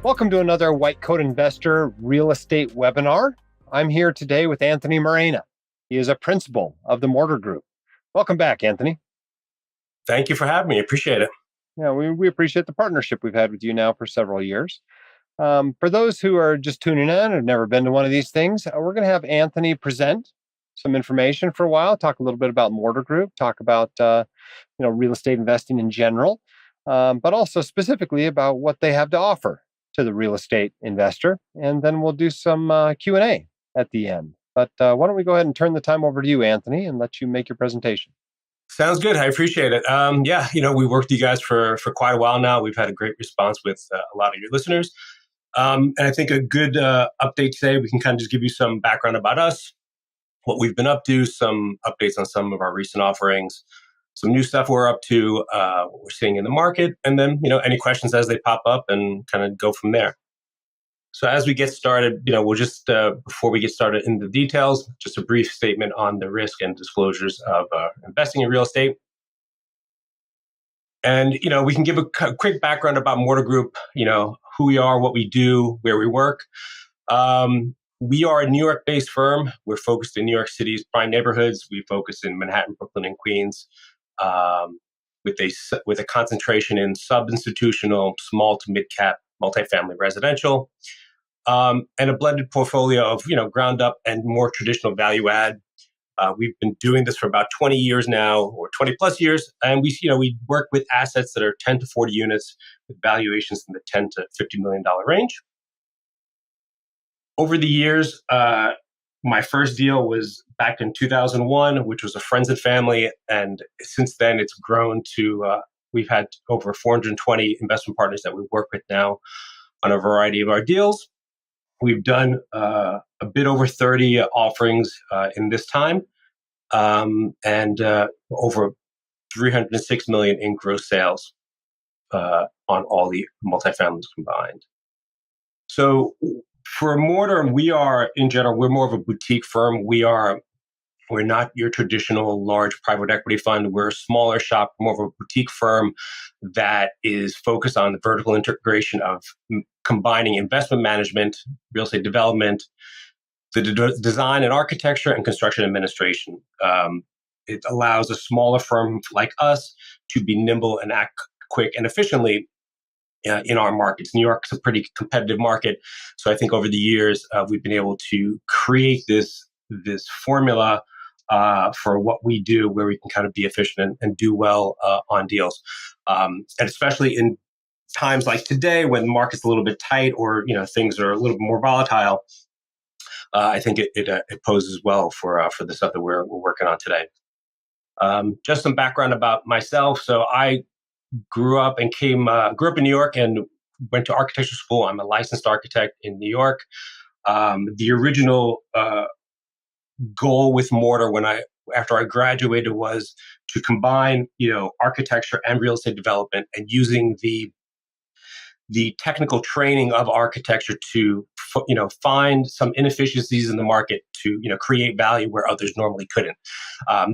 Welcome to another White Coat Investor real estate webinar. I'm here today with Anthony Morena. He is a principal of the Mortar Group. Welcome back, Anthony. Thank you for having me. Appreciate it. Yeah, we appreciate the partnership we've had with you now for several years. For those who are just tuning in and have never been to one of these things, we're going to have Anthony present some information for a while, talk a little bit about Mortar Group, talk about real estate investing in general, but also specifically about what they have to offer to the real estate investor. And then we'll do some Q&A at the end. But why don't we go ahead and turn the time over to you, Anthony, and let you make your presentation. Sounds good. I appreciate it. We've worked with you guys for quite a while now. We've had a great response with a lot of your listeners. And I think a good update today, we can kind of just give you some background about us, what we've been up to, some updates on some of our recent offerings, some new stuff we're up to, what we're seeing in the market, and then, any questions as they pop up and kind of go from there. So as we get started, we'll just, before we get started in the details, just a brief statement on the risk and disclosures of investing in real estate. And, we can give a quick background about Mortar Group, who we are, what we do, where we work. We are a New York-based firm. We're focused in New York City's prime neighborhoods. We focus in Manhattan, Brooklyn, and Queens, with a concentration in sub-institutional, small to mid-cap, multifamily residential, and a blended portfolio of ground up and more traditional value add. We've been doing this for about 20 years now, or 20 plus years, and we work with assets that are 10 to 40 units with valuations in the $10 to $50 million range. Over the years, my first deal was back in 2001, which was a friends and family. And since then, it's grown to, we've had over 420 investment partners that we work with now on a variety of our deals. We've done a bit over 30 offerings in this time, and over $306 million in gross sales on all the multifamilies combined. So for Mortar, we are, in general, we're more of a boutique firm. We're not your traditional large private equity fund. We're a smaller shop, more of a boutique firm that is focused on the vertical integration of combining investment management, real estate development, the design and architecture, and construction administration. It allows a smaller firm like us to be nimble and act quick and efficiently in our markets. New York's a pretty competitive market. So I think over the years, we've been able to create this formula for what we do, where we can kind of be efficient and do well on deals. And especially in times like today, when the market's a little bit tight or things are a little bit more volatile, I think it poses well for the stuff that we're working on today. Just some background about myself. So I grew up in New York and went to architecture school. I'm a licensed architect in New York. The original goal with Mortar after I graduated was to combine, architecture and real estate development, and using the technical training of architecture to, find some inefficiencies in the market to, create value where others normally couldn't.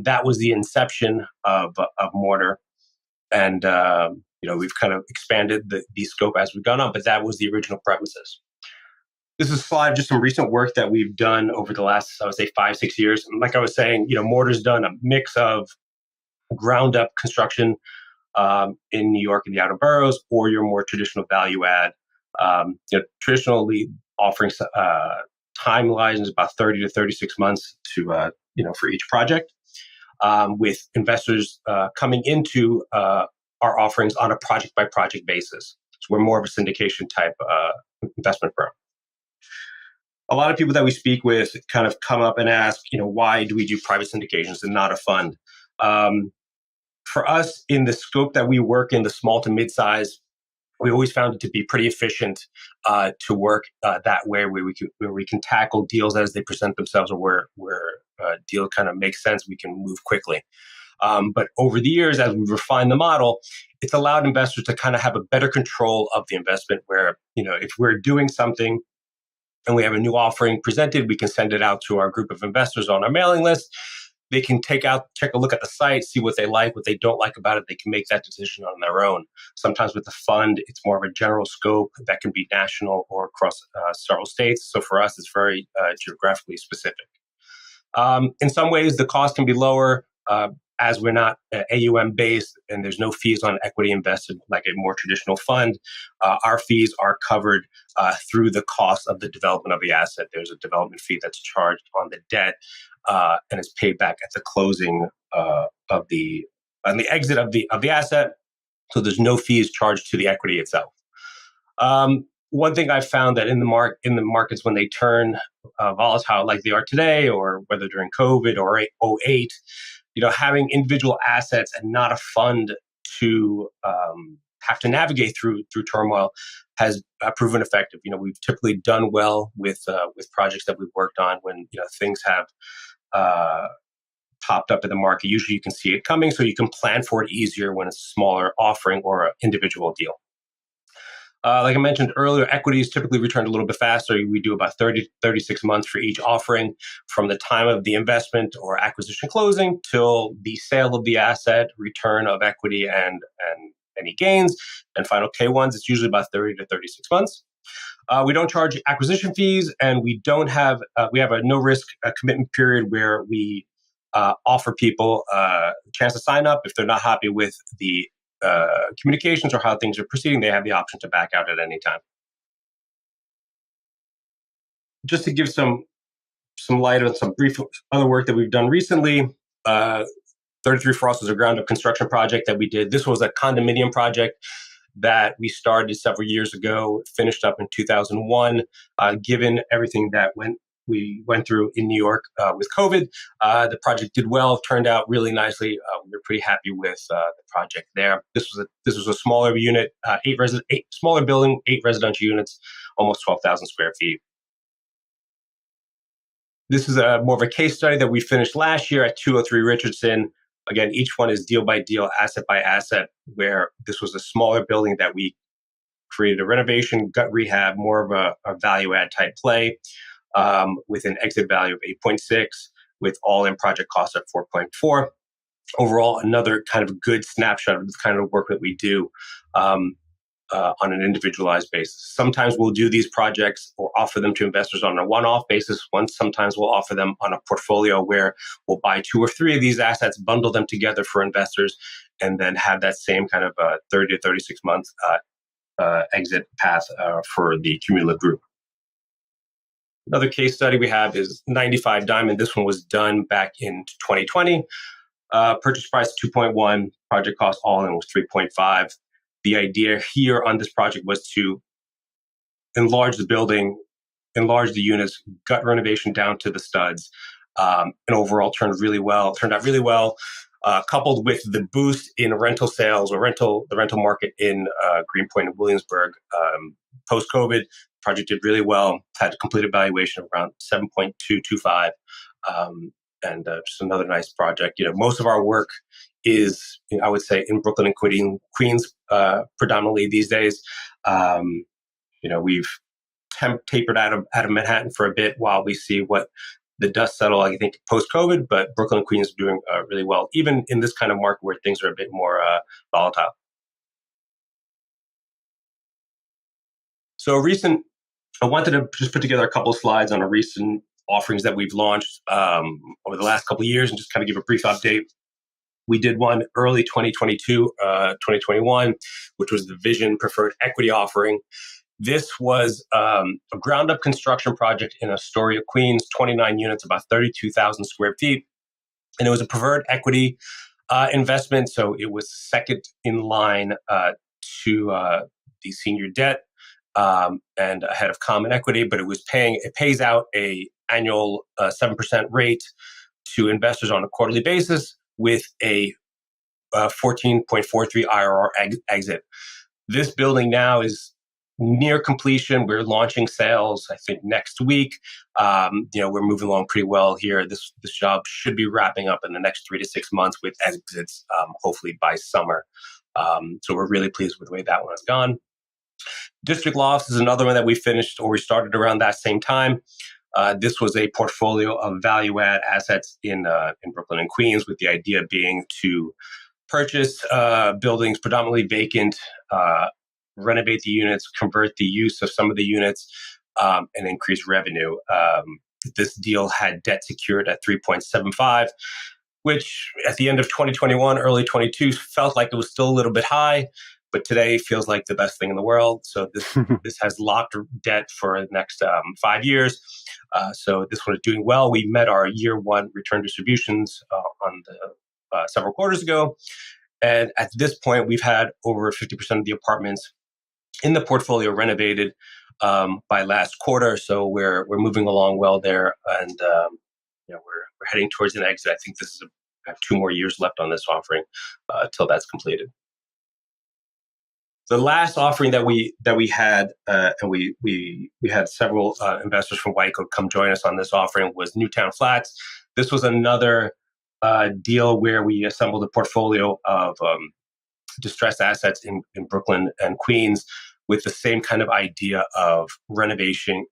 That was the inception of Mortar. And, we've kind of expanded the scope as we've gone on, but that was the original premises. This is a slide of just some recent work that we've done over the last, I would say, 5-6 years. And like I was saying, Mortar's done a mix of ground up construction in New York and the outer boroughs, or your more traditional value add. Traditionally offering timelines about 30 to 36 months to, for each project, with investors coming into our offerings on a project by project basis. So we're more of a syndication type investment firm. A lot of people that we speak with kind of come up and ask, why do we do private syndications and not a fund? For us, in the scope that we work in, the small to mid-size, we always found it to be pretty efficient to work that way, where we can tackle deals as they present themselves, or where a deal kind of makes sense, we can move quickly. But over the years, as we refine the model, it's allowed investors to kind of have a better control of the investment, where, if we're doing something and we have a new offering presented, we can send it out to our group of investors on our mailing list. they can check a look at the site, see what they like, what they don't like about it. They can make that decision on their own. Sometimes with the fund, it's more of a general scope that can be national or across several states. So for us, it's very geographically specific. In some ways, the cost can be lower as we're not AUM based and there's no fees on equity invested like a more traditional fund. Our fees are covered through the cost of the development of the asset. There's a development fee that's charged on the debt and it's paid back at the closing on the exit of the asset. So there's no fees charged to the equity itself. One thing I've found that in the markets when they turn volatile like they are today, or whether during COVID or '08, having individual assets and not a fund to have to navigate through turmoil has proven effective. We've typically done well with projects that we've worked on when things have popped up in the market. Usually, you can see it coming, so you can plan for it easier when it's a smaller offering or an individual deal. Like I mentioned earlier, equities typically return a little bit faster. We do about 30 to 36 months for each offering from the time of the investment or acquisition closing till the sale of the asset, return of equity and any gains, and final K1s. It's usually about 30 to 36 months. We don't charge acquisition fees, and we have a no risk commitment period where we offer people a chance to sign up. If they're not happy with the communications or how things are proceeding, they have the option to back out at any time. Just to give some light on some brief other work that we've done recently, 33 Frost was a ground up construction project that we did. This was a condominium project that we started several years ago, finished up in 2001. Given everything that we went through in New York with COVID, the project did well, turned out really nicely. We were pretty happy with the project there. This was a smaller unit, smaller building, 8 residential units, almost 12,000 square feet. This is more of a case study that we finished last year at 203 Richardson. Again, each one is deal by deal, asset by asset, where this was a smaller building that we created a renovation, gut rehab, more of a value add type play. With an exit value of 8.6, with all-in project costs at 4.4. Overall, another kind of good snapshot of the kind of work that we do on an individualized basis. Sometimes we'll do these projects or offer them to investors on a one-off basis. Sometimes we'll offer them on a portfolio where we'll buy 2 or 3 of these assets, bundle them together for investors, and then have that same kind of 30 to 36 months exit path for the cumulative group. Another case study we have is 95 Diamond. This one was done back in 2020. Purchase price 2.1, project cost all in was 3.5. The idea here on this project was to enlarge the building, enlarge the units, gut renovation down to the studs, and overall turned out really well. Coupled with the boost in rental sales or the rental market in Greenpoint and Williamsburg post-COVID, project did really well. Had a complete evaluation of around 7.225, and just another nice project. Most of our work is, I would say, in Brooklyn and Queens, predominantly these days. We've tapered out of Manhattan for a bit while we see what the dust settle, I think, post-COVID, but Brooklyn and Queens are doing really well, even in this kind of market where things are a bit more volatile. So I wanted to just put together a couple of slides on a recent offerings that we've launched over the last couple of years and just kind of give a brief update. We did one early 2021, which was the Vision Preferred Equity offering. This was a ground-up construction project in Astoria, Queens, 29 units, about 32,000 square feet. And it was a preferred equity investment, so it was second in line to the senior debt and ahead of common equity, but it pays out a annual 7% rate to investors on a quarterly basis with a 14.43 IRR exit. This building now is near completion. We're launching sales, I think, next week. We're moving along pretty well here. This job should be wrapping up in the next 3 to 6 months with exits, hopefully by summer. So we're really pleased with the way that one has gone. District Lofts is another one that we finished or we started around that same time. This was a portfolio of value-add assets in Brooklyn and Queens, with the idea being to purchase buildings predominantly vacant, renovate the units, convert the use of some of the units, and increase revenue. This deal had debt secured at 3.75, which at the end of 2021, early 22, felt like it was still a little bit high, but today feels like the best thing in the world. So this has locked debt for the next 5 years. So this one is doing well. We met our year one return distributions on the several quarters ago. And at this point, we've had over 50% of the apartments in the portfolio renovated by last quarter. So we're moving along well there, and we're heading towards an exit. I think I have 2 more years left on this offering till that's completed. The last offering that we had, and we had several investors from Whitecoat come join us on this offering, was Newtown Flats. This was another deal where we assembled a portfolio of distressed assets in Brooklyn and Queens, with the same kind of idea of renovation,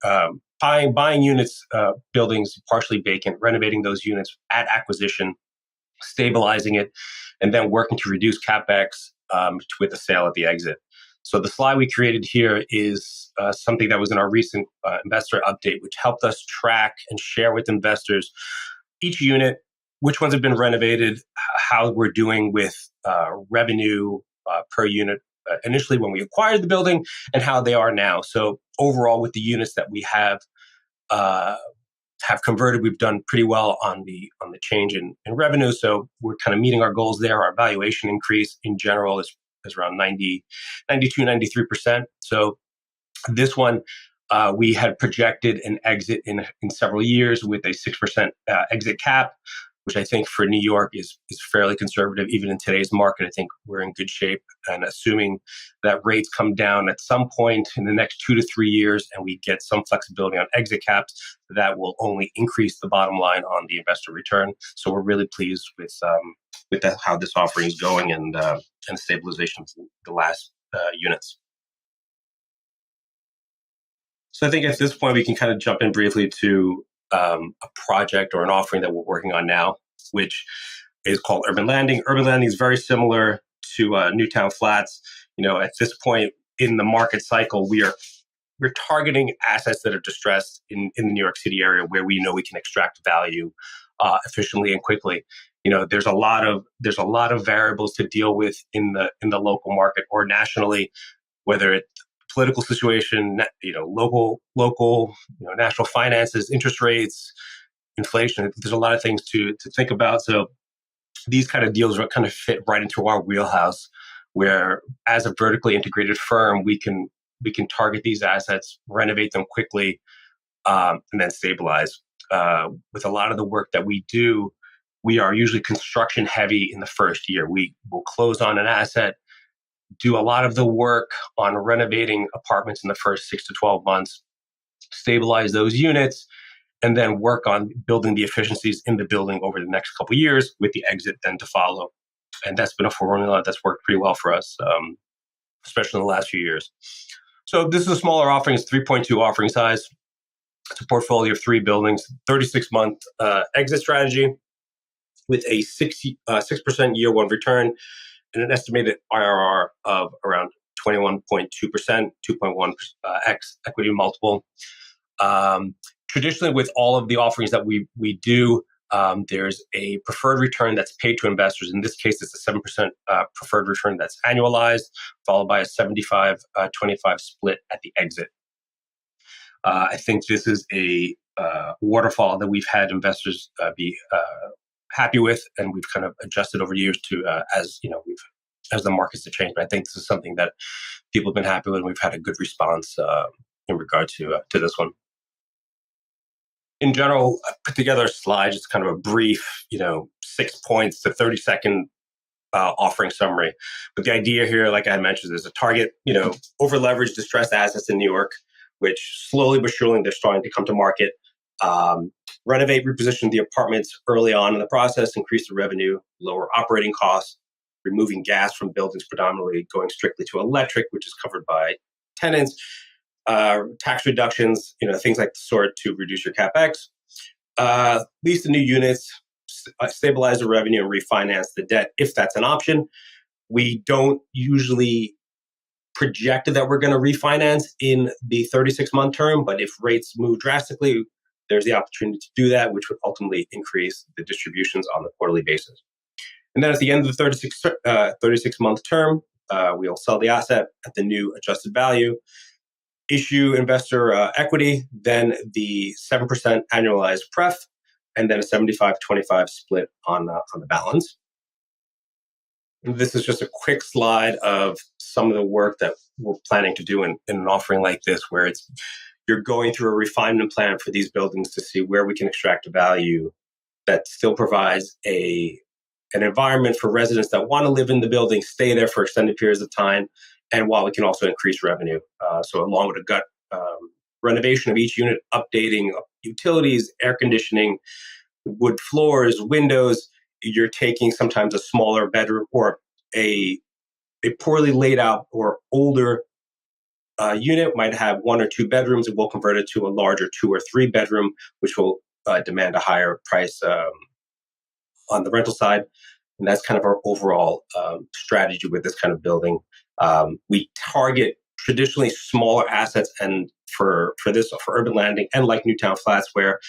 buying units, buildings partially vacant, renovating those units at acquisition, stabilizing it, and then working to reduce CapEx with the sale at the exit. So the slide we created here is something that was in our recent investor update, which helped us track and share with investors each unit, which ones have been renovated, how we're doing with revenue per unit initially when we acquired the building, and how they are now. So overall, with the units that we have converted, we've done pretty well on the change in revenue. So we're kind of meeting our goals there. Our valuation increase in general is around 92, 93%. So this one, we had projected an exit in several years with a 6% exit cap, which I think for New York is fairly conservative. Even in today's market, I think we're in good shape. And assuming that rates come down at some point in the next 2 to 3 years, and we get some flexibility on exit caps, that will only increase the bottom line on the investor return. So we're really pleased with how this offering is going, and stabilization of the last units. So I think at this point we can kind of jump in briefly to a project or an offering that we're working on now, which is called Urban Landing. Urban Landing is very similar to Newtown Flats. At this point in the market cycle, we're targeting assets that are distressed in the New York City area, where we know we can extract value efficiently and quickly. There's a lot of variables to deal with in the local market or nationally, whether it's political situation, local, national finances, interest rates, inflation. There's a lot of things to think about. So these kind of deals kind of fit right into our wheelhouse, where as a vertically integrated firm, we can target these assets, renovate them quickly, and then stabilize. With a lot of the work that we do, we are usually construction heavy in the first year. We will close on an asset, do a lot of the work on renovating apartments in the first 6 to 12 months, stabilize those units, and then work on building the efficiencies in the building over the next couple of years, with the exit then to follow. And that's been a formula that's worked pretty well for us, especially in the last few years. So this is a smaller offering. It's 3.2 offering size. It's a portfolio of 3 buildings, 36-month exit strategy with a 6% year one return and an estimated IRR of around 21.2%, 2.1x equity multiple. Traditionally, with all of the offerings that we do, there's a preferred return that's paid to investors. In this case, it's a 7% preferred return that's annualized, followed by a 75-25 split at the exit. I think this is a waterfall that we've had investors be happy with, and we've kind of adjusted over years to as the markets have changed. But I think this is something that people have been happy with, and we've had a good response in regard to this one. In general, I put together a slide, just kind of a brief, 6 points to 30-second offering summary. But the idea here, like I mentioned, is a target, over-leveraged distressed assets in New York, which slowly but surely they're starting to come to market. Renovate, reposition the apartments early on in the process, increase the revenue, lower operating costs, removing gas from buildings predominantly, going strictly to electric, which is covered by tenants. tax reductions, things like the sort to reduce your capex, lease the new units, stabilize the revenue, and refinance the debt if that's an option. We don't usually project that we're going to refinance in the 36-month term, but if rates move drastically, there's the opportunity to do that, which would ultimately increase the distributions on a quarterly basis. And then at the end of the 36-month term, we'll sell the asset at the new adjusted value, issue investor equity, then the 7% annualized pref, and then a 75-25 split on the balance. This is just a quick slide of some of the work that we're planning to do in an offering like this, where you're going through a refinement plan for these buildings to see where we can extract a value that still provides an environment for residents that want to live in the building, stay there for extended periods of time, and while we can also increase revenue. So along with a gut renovation of each unit, updating utilities, air conditioning, wood floors, windows, you're taking sometimes a smaller bedroom or a poorly laid out or older unit might have 1 or 2 bedrooms, and we'll convert it to a larger 2 or 3 bedroom, which will demand a higher price on the rental side. And that's kind of our overall strategy with this kind of building. We target traditionally smaller assets, and for urban landing and like Newtown Flats, where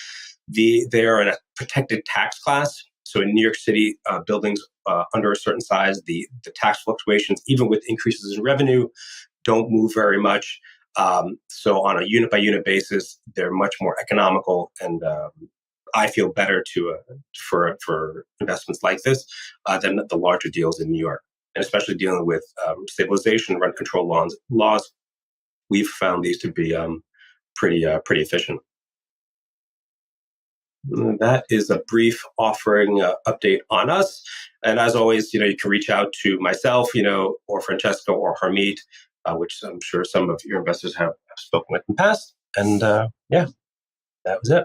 they are in a protected tax class. So in New York City, buildings under a certain size, the tax fluctuations, even with increases in revenue, don't move very much. So on a unit by unit basis, they're much more economical, and I feel better for investments like this than the larger deals in New York, and especially dealing with stabilization, rent control laws. We've found these to be pretty efficient. That is a brief offering update on us. And as always, you can reach out to myself, or Francesca or Harmeet, which I'm sure some of your investors have spoken with in the past. And that was it.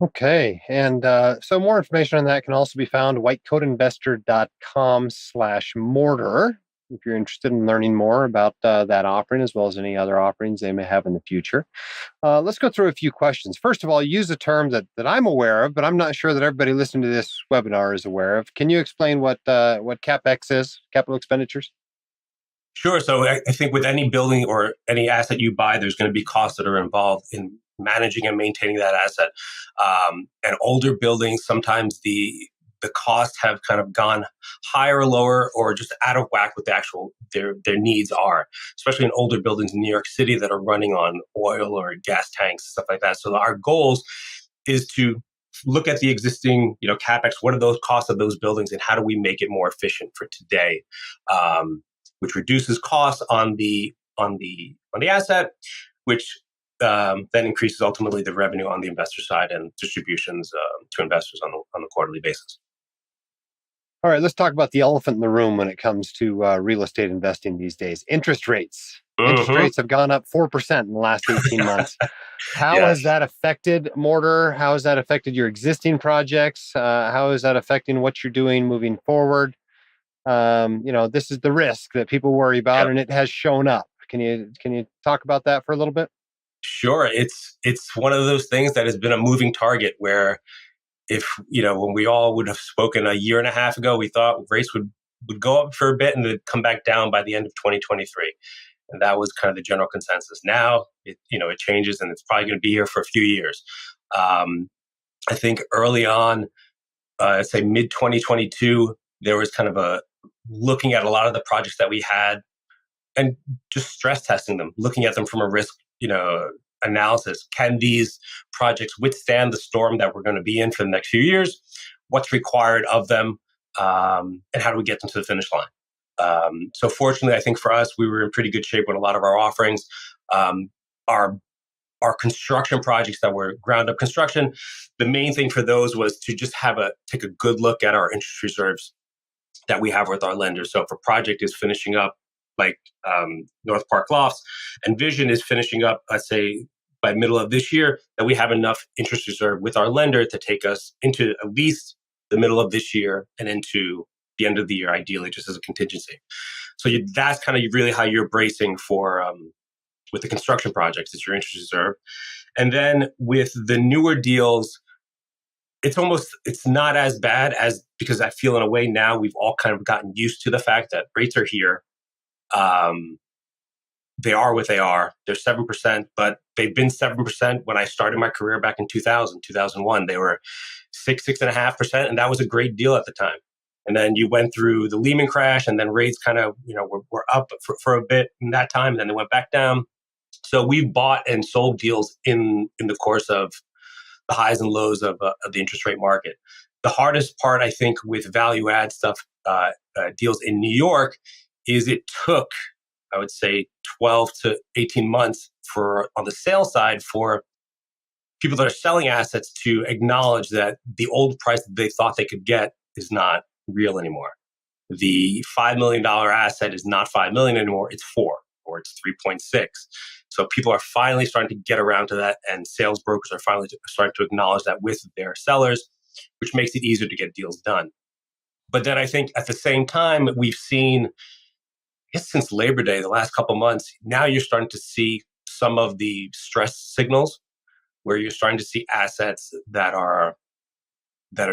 Okay. And so more information on that can also be found whitecoatinvestor.com/mortar if you're interested in learning more about that offering, as well as any other offerings they may have in the future. Let's go through a few questions. First of all, use a term that I'm aware of, but I'm not sure that everybody listening to this webinar is aware of. Can you explain what CapEx is, capital expenditures? Sure. So I think with any building or any asset you buy, there's going to be costs that are involved in managing and maintaining that asset. And older buildings, sometimes the costs have kind of gone higher or lower, or just out of whack with the actual their needs are, especially in older buildings in New York City that are running on oil or gas tanks, stuff like that. So our goals is to look at the existing, CapEx. What are those costs of those buildings, and how do we make it more efficient for today, which reduces costs on the asset, which then increases ultimately the revenue on the investor side and distributions to investors on the quarterly basis. All right, let's talk about the elephant in the room when it comes to real estate investing these days. Interest rates. Mm-hmm. Interest rates have gone up 4% in the last 18 months. How has that affected Mortar? How has that affected your existing projects? How is that affecting what you're doing moving forward? This is the risk that people worry about, and it has shown up. Can you talk about that for a little bit? Sure. It's one of those things that has been a moving target, where if, when we all would have spoken a year and a half ago, we thought rates would go up for a bit and then come back down by the end of 2023. And that was kind of the general consensus. Now, it changes, and it's probably going to be here for a few years. I think early on, I'd say mid 2022, there was kind of a looking at a lot of the projects that we had and just stress testing them, looking at them from a risk, analysis. Can these projects withstand the storm that we're going to be in for the next few years? What's required of them? And how do we get them to the finish line? So fortunately, I think for us, we were in pretty good shape with a lot of our offerings. Our construction projects that were ground up construction, the main thing for those was to just take a good look at our interest reserves that we have with our lenders. So if a project is finishing up, like North Park Lofts, and Vision is finishing up, let's say by middle of this year, that we have enough interest reserve with our lender to take us into at least the middle of this year and into the end of the year, ideally, just as a contingency. So that's kind of really how you're bracing for with the construction projects that you're interested in. And then with the newer deals, it's not as bad as, because I feel in a way now we've all kind of gotten used to the fact that rates are here. They are what they are. They're 7%, but they've been 7% when I started my career back in 2000, 2001. They were 6.5%. And that was a great deal at the time. And then you went through the Lehman crash, and then rates kind of, were up for a bit in that time. And then they went back down. So we've bought and sold deals in the course of the highs and lows of the interest rate market. The hardest part, I think, with value add stuff, deals in New York, is it took, I would say, 12 to 18 months on the sales side for people that are selling assets to acknowledge that the old price that they thought they could get is not real anymore. The $5 million asset is not $5 million anymore. It's 4 or it's 3.6. So people are finally starting to get around to that, and sales brokers are finally starting to acknowledge that with their sellers, which makes it easier to get deals done. But then I think at the same time, we've seen, I guess since Labor Day, the last couple of months, now you're starting to see some of the stress signals where you're starting to see assets that are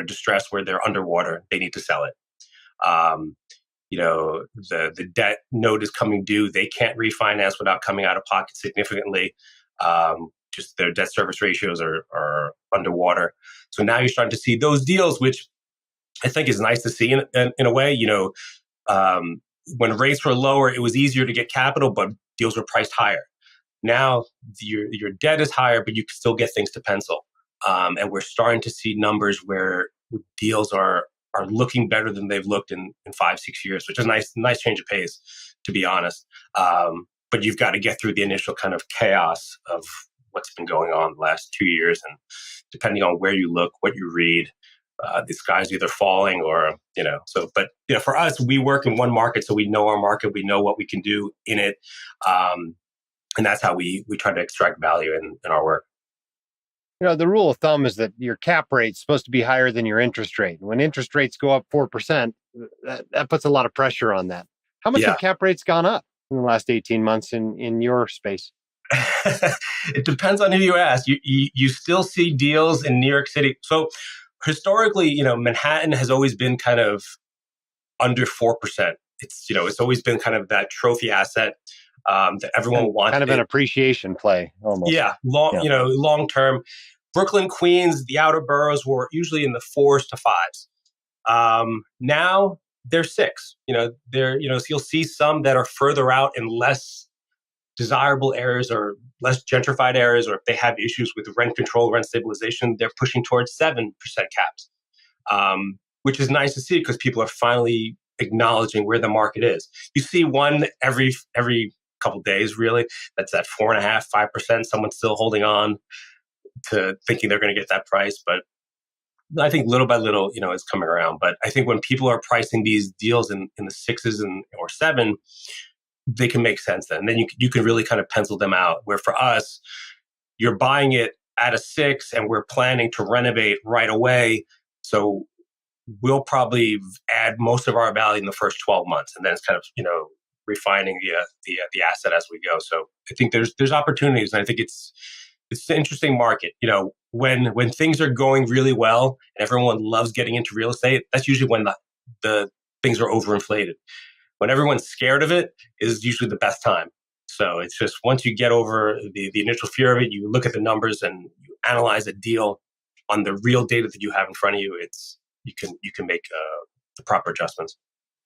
distressed, where they're underwater, they need to sell it. The debt note is coming due. They can't refinance without coming out of pocket significantly. Just their debt service ratios are underwater. So now you're starting to see those deals, which I think is nice to see in a way. When rates were lower, it was easier to get capital, but deals were priced higher. Now your debt is higher, but you can still get things to pencil. And we're starting to see numbers where deals are looking better than they've looked in 5-6 years, which is a nice change of pace, to be honest. But you've got to get through the initial kind of chaos of what's been going on the last 2 years. And depending on where you look, what you read, the sky's either falling or, but for us, we work in one market. So we know our market, we know what we can do in it. And that's how we try to extract value in our work. The rule of thumb is that your cap rate's supposed to be higher than your interest rate. When interest rates go up 4%, that puts a lot of pressure on that. How much have cap rates gone up in the last 18 months in your space? It depends on who you ask. You still see deals in New York City. So historically, Manhattan has always been kind of under 4%. It's always been kind of that trophy asset that everyone wants. Kind of an appreciation play, almost. Yeah, long term. Brooklyn, Queens, the outer boroughs were usually in the 4s to 5s. Now they're 6. So you'll see some that are further out in less desirable areas or less gentrified areas, or if they have issues with rent control, rent stabilization, they're pushing towards 7% caps, which is nice to see because people are finally acknowledging where the market is. You see one every couple days, really. That's at 4.5%, 5%. Someone's still holding on to thinking they're going to get that price. But I think little by little, it's coming around. But I think when people are pricing these deals in the 6s or 7, they can make sense then. And then you can really kind of pencil them out. Where for us, you're buying it at a 6 and we're planning to renovate right away. So we'll probably add most of our value in the first 12 months. And then it's kind of, refining the asset as we go. So I think there's opportunities, and I think it's an interesting market. When things are going really well and everyone loves getting into real estate, that's usually when the things are overinflated. When everyone's scared of it is usually the best time. So it's just once you get over the initial fear of it, you look at the numbers and you analyze a deal on the real data that you have in front of you. You can make the proper adjustments.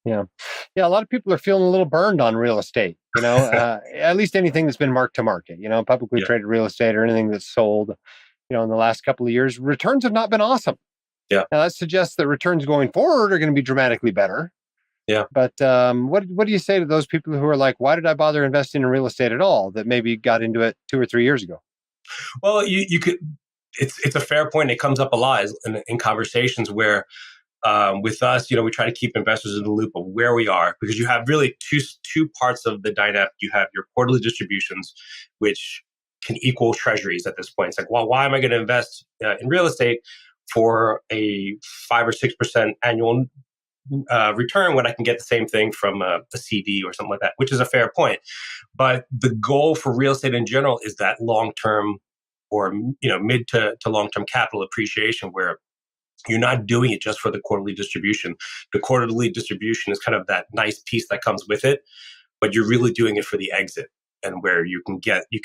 Yeah. A lot of people are feeling a little burned on real estate, at least anything that's been marked to market, publicly traded real estate or anything that's sold, in the last couple of years. Returns have not been awesome. Yeah. Now that suggests that returns going forward are going to be dramatically better. Yeah. But what do you say to those people who are like, why did I bother investing in real estate at all, that maybe got into it 2 or 3 years ago? Well, you could. It's a fair point. It comes up a lot in conversations where, with us, we try to keep investors in the loop of where we are, because you have really two parts of the dynamic. You have your quarterly distributions, which can equal treasuries at this point. It's like, well, why am I going to invest in real estate for a 5 or 6% annual return when I can get the same thing from a CD or something like that, which is a fair point. But the goal for real estate in general is that long term or mid to long term capital appreciation, where you're not doing it just for the quarterly distribution. The quarterly distribution is kind of that nice piece that comes with it, but you're really doing it for the exit, and where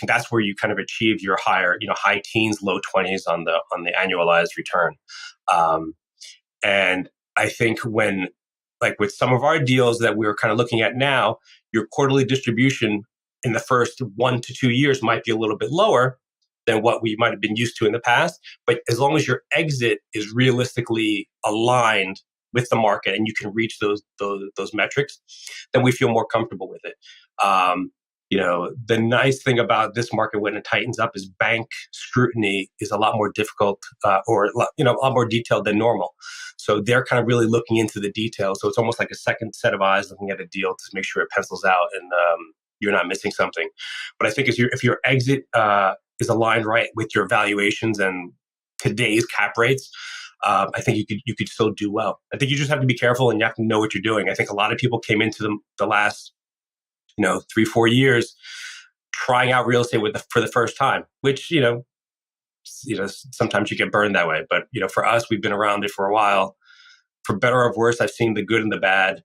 that's where you kind of achieve your higher, high teens, low 20s on the annualized return. And I think when, like with some of our deals that we're kind of looking at now, your quarterly distribution in the first 1 to 2 years might be a little bit lower than what we might have been used to in the past. But as long as your exit is realistically aligned with the market and you can reach those metrics, then we feel more comfortable with it. The nice thing about this market when it tightens up is bank scrutiny is a lot more difficult, or a lot more detailed than normal. So they're kind of really looking into the details. So it's almost like a second set of eyes looking at a deal to make sure it pencils out and you're not missing something. But I think if your exit is aligned right with your valuations and today's cap rates, I think you could still do well. I think you just have to be careful and you have to know what you're doing. I think a lot of people came into the last 3-4 years trying out real estate for the first time, which sometimes you get burned that way. But for us, we've been around it for a while. For better or worse, I've seen the good and the bad.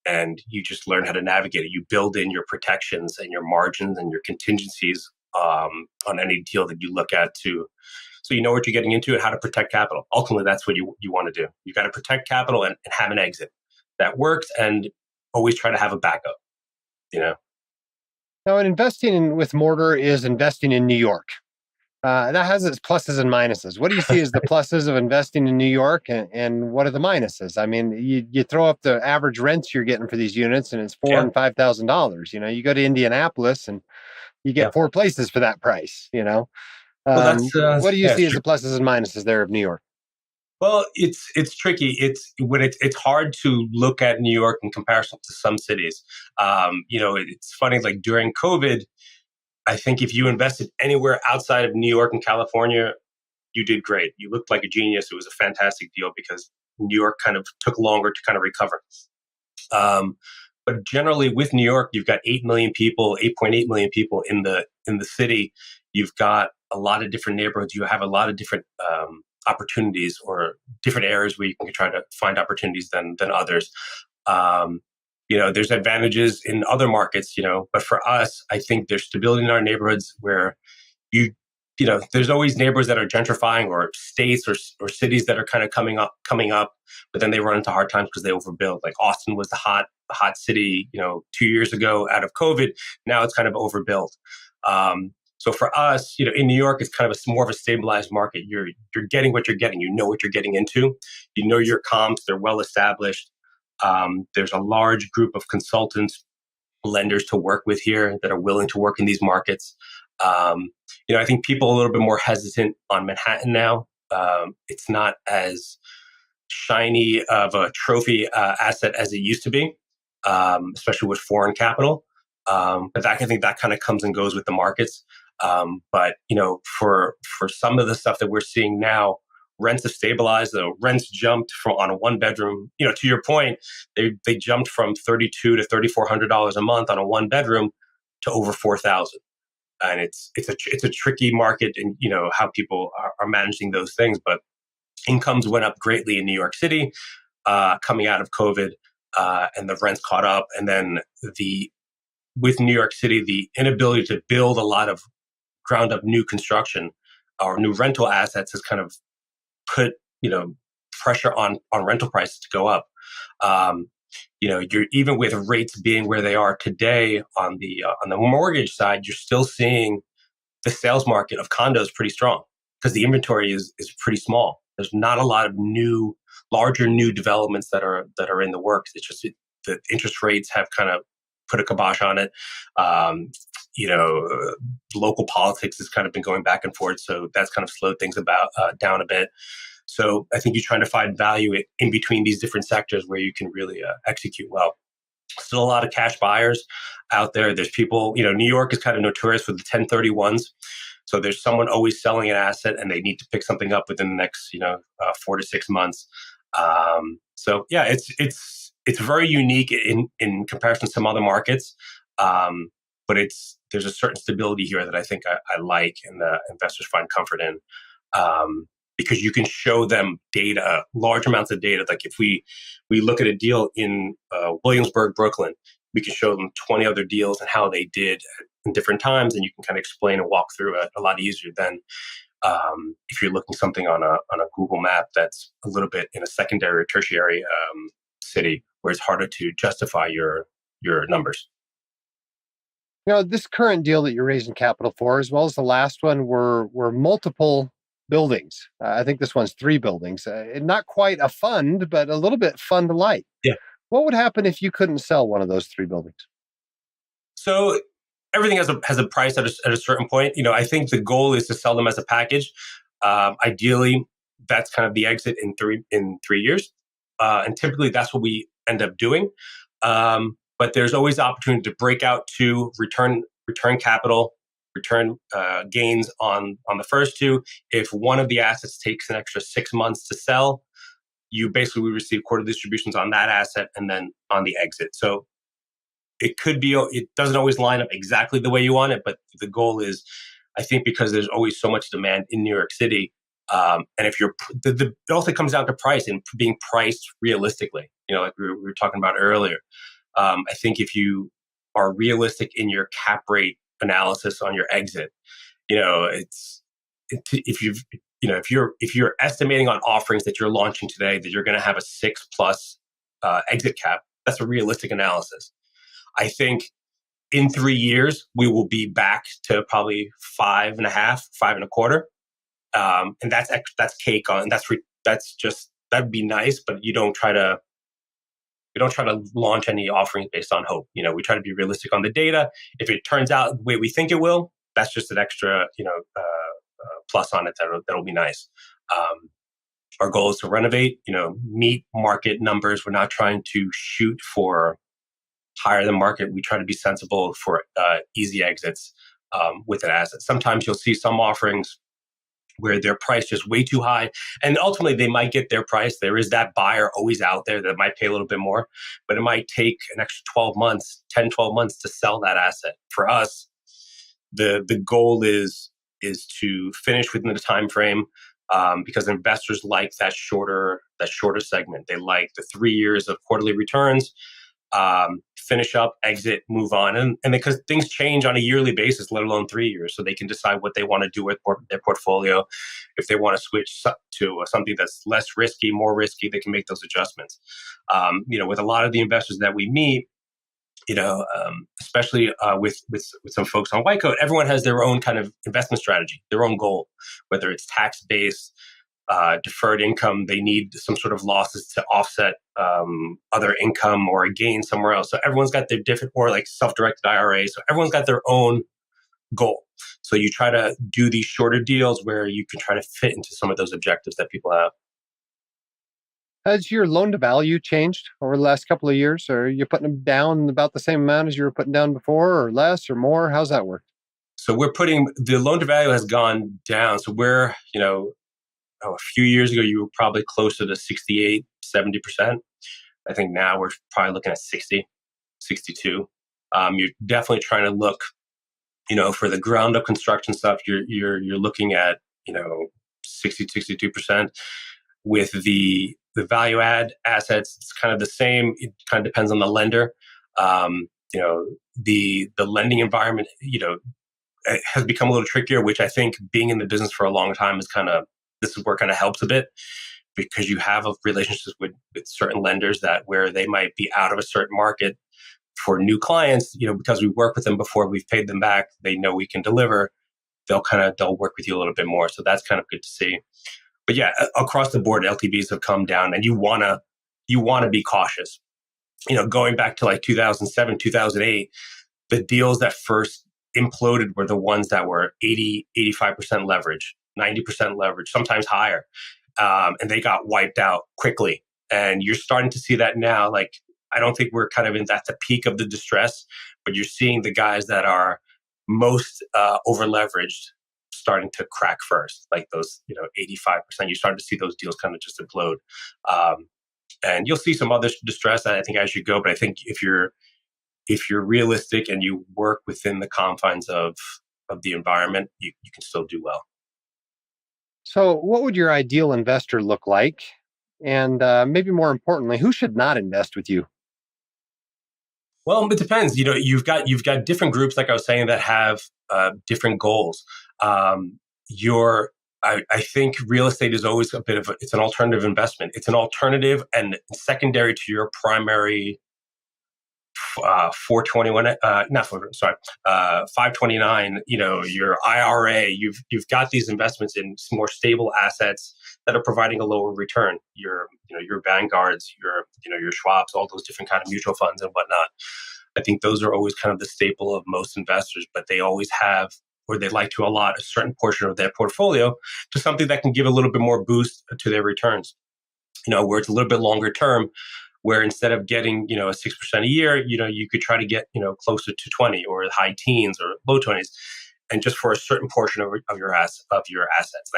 And you just learn how to navigate it. You build in your protections and your margins and your contingencies on any deal that you look at so you know what you're getting into and how to protect capital. Ultimately, that's what you want to do. You got to protect capital and have an exit that works, and always try to have a backup. Now, investing with Mortar is investing in New York. That has its pluses and minuses. What do you see as the pluses of investing in New York, and what are the minuses? I mean, you throw up the average rents you're getting for these units, and it's $4,000 and $5,000. You go to Indianapolis, and you get 4 places for that price. Well, what do you see as true. the pluses and minuses there of New York? Well, it's tricky. It's hard to look at New York in comparison to some cities. It's funny. Like during COVID, I think if you invested anywhere outside of New York and California, you did great. You looked like a genius. It was a fantastic deal because New York kind of took longer to kind of recover. But generally, with New York, you've got 8 million people, 8.8 million people in the city. You've got a lot of different neighborhoods. You have a lot of different opportunities or different areas where you can try to find opportunities than others. There's advantages in other markets, but for us, I think there's stability in our neighborhoods where there's always neighborhoods that are gentrifying, or states or cities that are kind of coming up, but then they run into hard times because they overbuild. Like Austin was the hot city, 2 years ago out of COVID. Now it's kind of overbuilt. So for us, in New York, it's kind of more of a stabilized market. You're getting what you're getting. You know what you're getting into. You know your comps. They're well established. There's a large group of consultants, lenders to work with here that are willing to work in these markets. I think people are a little bit more hesitant on Manhattan now. It's not as shiny of a trophy asset as it used to be, especially with foreign capital. But I think that kind of comes and goes with the markets. But for some of the stuff that we're seeing now, rents have stabilized. The rents jumped from on a 1-bedroom. To your point, they jumped from $3,200 to $3,400 a month on a 1-bedroom to over $4,000. And it's a tricky market, and how people are managing those things. But incomes went up greatly in New York City coming out of COVID, and the rents caught up. And then with New York City, the inability to build a lot of ground up new construction or new rental assets has kind of put pressure on rental prices to go up. You're even with rates being where they are today on the mortgage side, you're still seeing the sales market of condos pretty strong because the inventory is pretty small. There's not a lot of larger new developments that are in the works. It's just the interest rates have kind of put a kibosh on it. Local politics has kind of been going back and forth, so that's kind of slowed things down a bit. So I think you're trying to find value in between these different sectors where you can really execute well. Still a lot of cash buyers out there. There's people, New York is kind of notorious for the 1031s. So there's someone always selling an asset and they need to pick something up within the next, 4 to 6 months. So yeah, it's very unique in comparison to some other markets. But there's a certain stability here that I think I like and the investors find comfort in. Because you can show them data, large amounts of data. Like if we look at a deal in Williamsburg, Brooklyn, we can show them 20 other deals and how they did in different times, and you can kind of explain and walk through it a lot easier than if you're looking something on a Google map that's a little bit in a secondary or tertiary city where it's harder to justify your numbers. This current deal that you're raising capital for, as well as the last one, were multiple buildings. I think this one's 3 buildings. Not quite a fund, but a little bit fund light. Yeah. What would happen if you couldn't sell one of those 3 buildings? So everything has a price at a certain point. I think the goal is to sell them as a package. Ideally, that's kind of the exit in 3 years, and typically that's what we end up doing. But there's always the opportunity to break out to return capital, return gains on the first two. If one of the assets takes an extra 6 months to sell, you basically receive quarter distributions on that asset and then on the exit. So it doesn't always line up exactly the way you want it, but the goal is, I think, because there's always so much demand in New York City, and if it also comes down to price and being priced realistically, like we were talking about earlier. I think if you are realistic in your cap rate analysis on your exit, if you're estimating on offerings that you're launching today that you're going to have a 6+ exit cap, that's a realistic analysis. I think in 3 years we will be back to probably 5.5, 5.25, and that's cake on. That'd be nice, but we don't try to launch any offerings based on hope. We try to be realistic on the data. If it turns out the way we think it will, that's just an extra, plus on it that'll be nice. Our goal is to renovate, meet market numbers. We're not trying to shoot for higher than market. We try to be sensible for easy exits with an asset. Sometimes you'll see some offerings where their price is way too high, and ultimately they might get their price. There is that buyer always out there that might pay a little bit more, but it might take an extra 12 months, 10, 12 months to sell that asset. For us, the goal is to finish within the time frame, because investors like that shorter segment. They like the 3 years of quarterly returns. Finish up, exit, move on. And because things change on a yearly basis, let alone 3 years, so they can decide what they want to do with their portfolio. If they want to switch to something that's less risky, more risky, they can make those adjustments. With a lot of the investors that we meet, especially with some folks on White Coat, everyone has their own kind of investment strategy, their own goal, whether it's tax-based, deferred income. They need some sort of losses to offset other income or a gain somewhere else. So everyone's got their different, or like self-directed IRA. So everyone's got their own goal. So you try to do these shorter deals where you can try to fit into some of those objectives that people have. Has your loan to value changed over the last couple of years? Or are you putting them down about the same amount as you were putting down before, or less or more? How's that work? So the loan to value has gone down. So we're, a few years ago, you were probably closer to 68, 70%. I think now we're probably looking at 60, 62. You're definitely trying to look, for the ground up construction stuff, you're looking at, 60, 62%. With the value add assets, it's kind of the same. It kind of depends on the lender. The lending environment, it has become a little trickier, which I think being in the business for a long time this is where it kind of helps a bit, because you have relationships with certain lenders that where they might be out of a certain market for new clients, because we work with them before, we've paid them back, they know we can deliver, they'll work with you a little bit more. So that's kind of good to see. But yeah, across the board, LTVs have come down, and you want to be cautious. Going back to like 2007, 2008, the deals that first imploded were the ones that were 80, 85% leverage, 90% leverage, sometimes higher. And they got wiped out quickly. And you're starting to see that now. Like, I don't think we're kind of at the peak of the distress, but you're seeing the guys that are most over leveraged starting to crack first, like those, 85%. You're starting to see those deals kind of just implode. And you'll see some other distress, I think, as you go. But I think if you're realistic and you work within the confines of the environment, you can still do well. So, what would your ideal investor look like? And maybe more importantly, who should not invest with you? Well, it depends. You've got different groups, like I was saying, that have different goals. Um, your I think real estate is always it's an alternative investment. It's an alternative and secondary to your primary 421, not sorry, 529, your IRA. You've got these investments in some more stable assets that are providing a lower return. Your Vanguards, your Schwabs, all those different kind of mutual funds and whatnot. I think those are always kind of the staple of most investors, but they always have, or they like to allot a certain portion of their portfolio to something that can give a little bit more boost to their returns. Where it's a little bit longer term, where instead of getting, a 6% a year, you could try to get, closer to 20 or high teens or low 20s, and just for a certain portion of your assets. And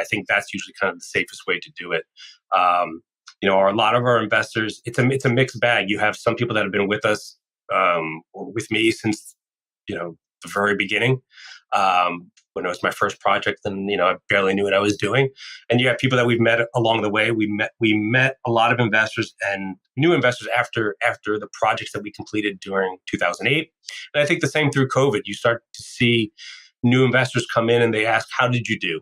I think that's usually kind of the safest way to do it. A lot of our investors, it's a mixed bag. You have some people that have been with us, or with me since, the very beginning. When it was my first project, and I barely knew what I was doing. And you have people that we've met along the way. We met a lot of investors and new investors after the projects that we completed during 2008. And I think the same through COVID. You start to see new investors come in and they ask, "How did you do?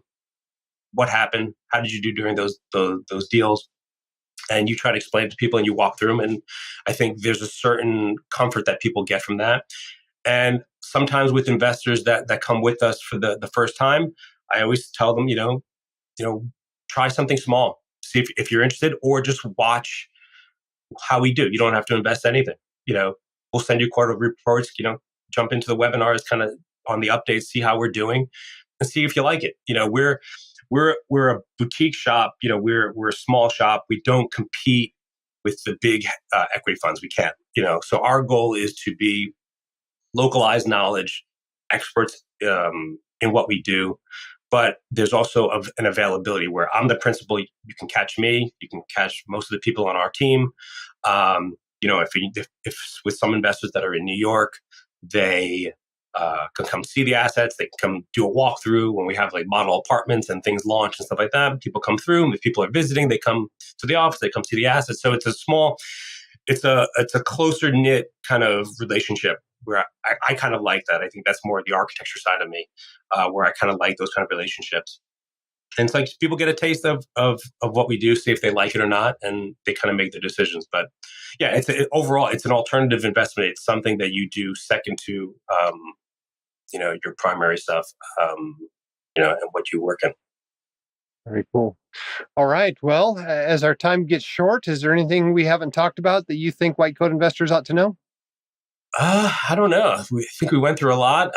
What happened? How did you do during those deals?" And you try to explain it to people and you walk through them. And I think there's a certain comfort that people get from that. And sometimes with investors that come with us for the first time, I always tell them, try something small, see if you're interested, or just watch how we do. You don't have to invest anything. We'll send you quarterly reports, jump into the webinars, kind of on the updates, see how we're doing and see if you like it. We're a boutique shop. We're a small shop. We don't compete with the big equity funds. We can't, so our goal is to be localized knowledge, experts in what we do. But there's also an availability where I'm the principal. You can catch me. You can catch most of the people on our team. If with some investors that are in New York, they can come see the assets. They can come do a walkthrough when we have like model apartments and things launched and stuff like that. People come through. And if people are visiting, they come to the office. They come see the assets. So it's a closer knit kind of relationship where I kind of like that. I think that's more the architecture side of me, where I kind of like those kind of relationships. And it's like people get a taste of what we do, see if they like it or not, and they kind of make their decisions. But yeah, overall, it's an alternative investment. It's something that you do second to, your primary stuff, and what you work in. Very cool. All right. Well, as our time gets short, is there anything we haven't talked about that you think white coat investors ought to know? I don't know. I think we went through a lot.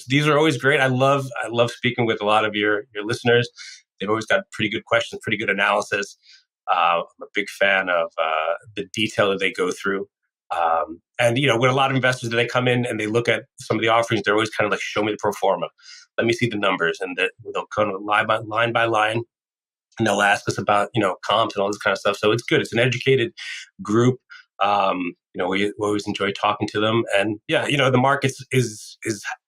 These are always great. I love speaking with a lot of your listeners. They've always got pretty good questions, pretty good analysis. I'm a big fan of the detail that they go through. And with a lot of investors that they come in and they look at some of the offerings, they're always kind of like, show me the pro forma. Let me see the numbers. And they'll kind of line by line. And they'll ask us about, comps and all this kind of stuff. So it's good. It's an educated group. We always enjoy talking to them. And yeah, the market is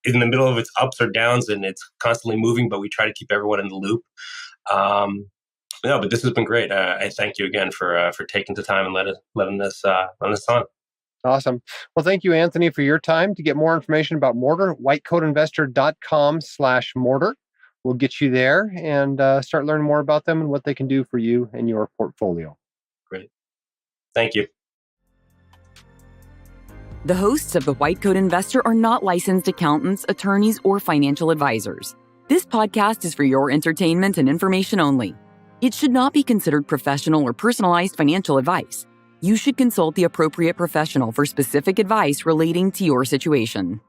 in the middle of its ups or downs and it's constantly moving, but we try to keep everyone in the loop. But this has been great. I thank you again for taking the time and letting us on. Awesome. Well, thank you, Anthony, for your time. To get more information about Mortar, whitecoatinvestor.com/Mortar. We'll get you there and start learning more about them and what they can do for you and your portfolio. Great. Thank you. The hosts of The White Coat Investor are not licensed accountants, attorneys, or financial advisors. This podcast is for your entertainment and information only. It should not be considered professional or personalized financial advice. You should consult the appropriate professional for specific advice relating to your situation.